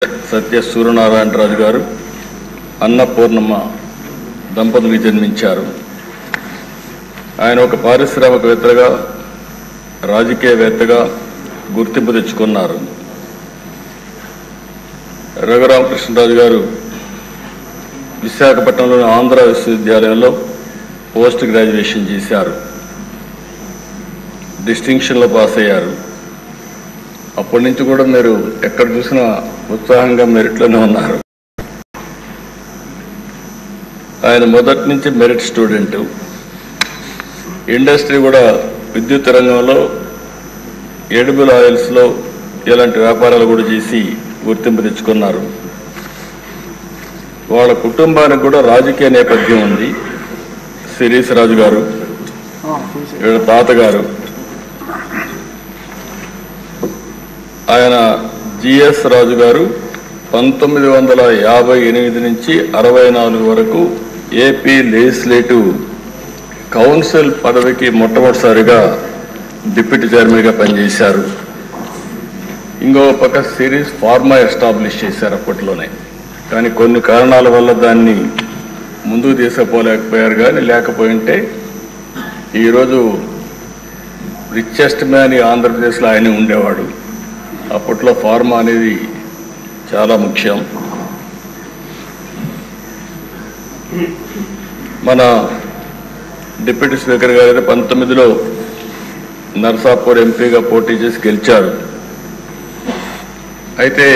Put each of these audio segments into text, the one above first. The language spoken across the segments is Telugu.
సత్య సూర్యనారాయణరాజు గారు అన్నపూర్ణమ్మ దంపతులకు జన్మించారు. ఆయన ఒక పారిశ్రామికవేత్తగా రాజకీయవేత్తగా గుర్తింపు తెచ్చుకున్నారు. రఘురామకృష్ణరాజు గారు విశాఖపట్నంలోని ఆంధ్ర విశ్వవిద్యాలయంలో పోస్ట్ గ్రాడ్యుయేషన్ చేశారు. డిస్టింక్షన్లో పాస్ అయ్యారు. అప్పటి నుంచి కూడా మీరు ఎక్కడ చూసినా ఉత్సాహంగా మెరిట్లోనే ఉన్నారు. ఆయన మొదటి నుంచి మెరిట్ స్టూడెంట్. ఇండస్ట్రీ కూడా విద్యుత్ రంగంలో ఎడిబుల్ ఆయిల్స్లో ఇలాంటి వ్యాపారాలు కూడా చేసి గుర్తింపు తెచ్చుకున్నారు. వాళ్ళ కుటుంబానికి కూడా రాజకీయ నేపథ్యం ఉంది. శిరీష్ రాజు గారు, వీళ్ళ తాతగారు, ఆయన జిఎస్ రాజు గారు 1958 నుంచి 64 వరకు ఏపీ లెజిస్లేటివ్ కౌన్సిల్ పదవికి మొట్టమొదటిసారిగా డిప్యూటీ చైర్మన్గా పనిచేశారు. ఇంకో పక్క సిరీస్ ఫార్మా ఎస్టాబ్లిష్ చేశారు అప్పట్లోనే. కానీ కొన్ని కారణాల వల్ల దాన్ని ముందుకు తీసుకుపోలేకపోయారు. కానీ లేకపోయింటే ఈరోజు రిచెస్ట్ మ్యాన్ ఆంధ్రప్రదేశ్లో ఆయన ఉండేవాడు. అప్పట్లో ఫార్మా అనేది చాలా ముఖ్యం. మన డిప్యూటీ స్పీకర్ గారు 19లో నర్సాపూర్ ఎంపీగా పోటీ చేసి గెలిచారు. అయితే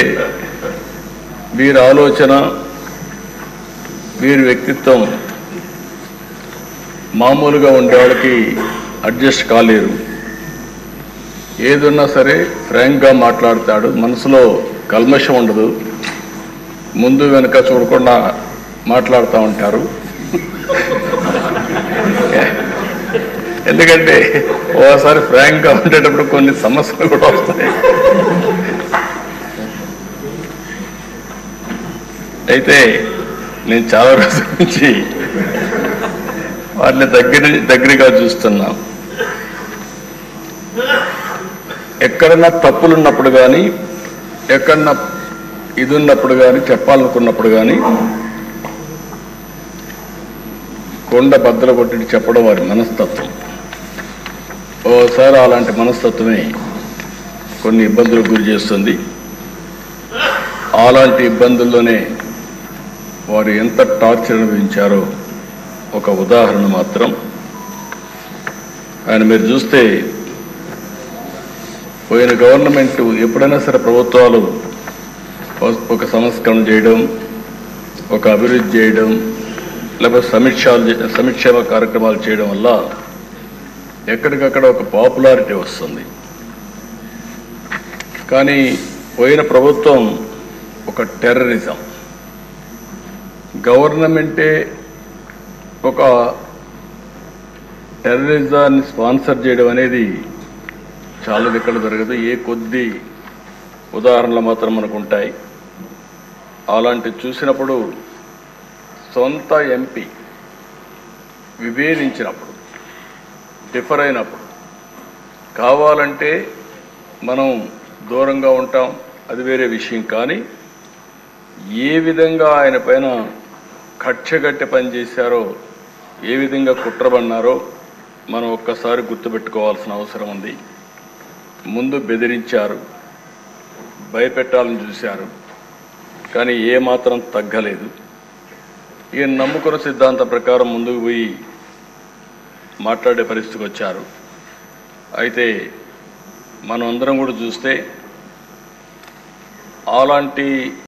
వీరి ఆలోచన, వీరి వ్యక్తిత్వం మామూలుగా ఉండేవాళ్ళకి అడ్జస్ట్ కాలేరు. ఏదున్నా సరే ఫ్రాంక్గా మాట్లాడతాడు. మనసులో కల్మషం ఉండదు. ముందు వెనుక చూడకుండా మాట్లాడుతూ ఉంటారు. ఎందుకంటే ఓసారి ఫ్రాంక్గా ఉండేటప్పుడు కొన్ని సమస్యలు కూడా వస్తాయి. అయితే నేను చాలా రోజుల నుంచి వాటిని దగ్గరగా చూస్తున్నా. ఎక్కడన్నా తప్పులు ఉన్నప్పుడు కానీ, ఎక్కడన్నా ఇది ఉన్నప్పుడు కానీ, చెప్పాలనుకున్నప్పుడు కానీ కొండ బద్దలు కొట్టి చెప్పడం వారి మనస్తత్వం. ఓసారి అలాంటి మనస్తత్వమే కొన్ని ఇబ్బందులకు గురి చేస్తుంది. అలాంటి ఇబ్బందుల్లోనే వారు ఎంత టార్చర్ అనుభవించారో ఒక ఉదాహరణ మాత్రం. ఆయన మీరు చూస్తే పోయిన గవర్నమెంట్ ఎప్పుడైనా సరే ప్రభుత్వాలు ఒక సంస్కరణ చేయడం, ఒక అభివృద్ధి చేయడం, లేకపోతే సంక్షేమ కార్యక్రమాలు చేయడం వల్ల ఎక్కడికక్కడ ఒక పాపులారిటీ వస్తుంది. కానీ పోయిన ప్రభుత్వం ఒక టెర్రరిజం, గవర్నమెంటే ఒక టెర్రరిజాన్ని స్పాన్సర్ చేయడం అనేది చాలా దిక్కలు జరగదు. ఏ కొద్ది ఉదాహరణలు మాత్రం మనకు ఉంటాయి. అలాంటి చూసినప్పుడు సొంత ఎంపీ విభేదించినప్పుడు, డిఫర్ అయినప్పుడు కావాలంటే మనం దూరంగా ఉంటాం, అది వేరే విషయం. కానీ ఏ విధంగా ఆయన పైన కక్షగట్టి పనిచేశారో, ఏ విధంగా కుట్రబన్నారో మనం ఒక్కసారి గుర్తుపెట్టుకోవాల్సిన అవసరం ఉంది. ముందు బెదిరించారు, భయపెట్టాలని చూశారు, కానీ ఏమాత్రం తగ్గలేదు. ఈయన నమ్ముకున్న సిద్ధాంతం ప్రకారం ముందుకు పోయి మాట్లాడే పరిస్థితికి వచ్చారు. అయితే మనం అందరం కూడా చూస్తే అలాంటి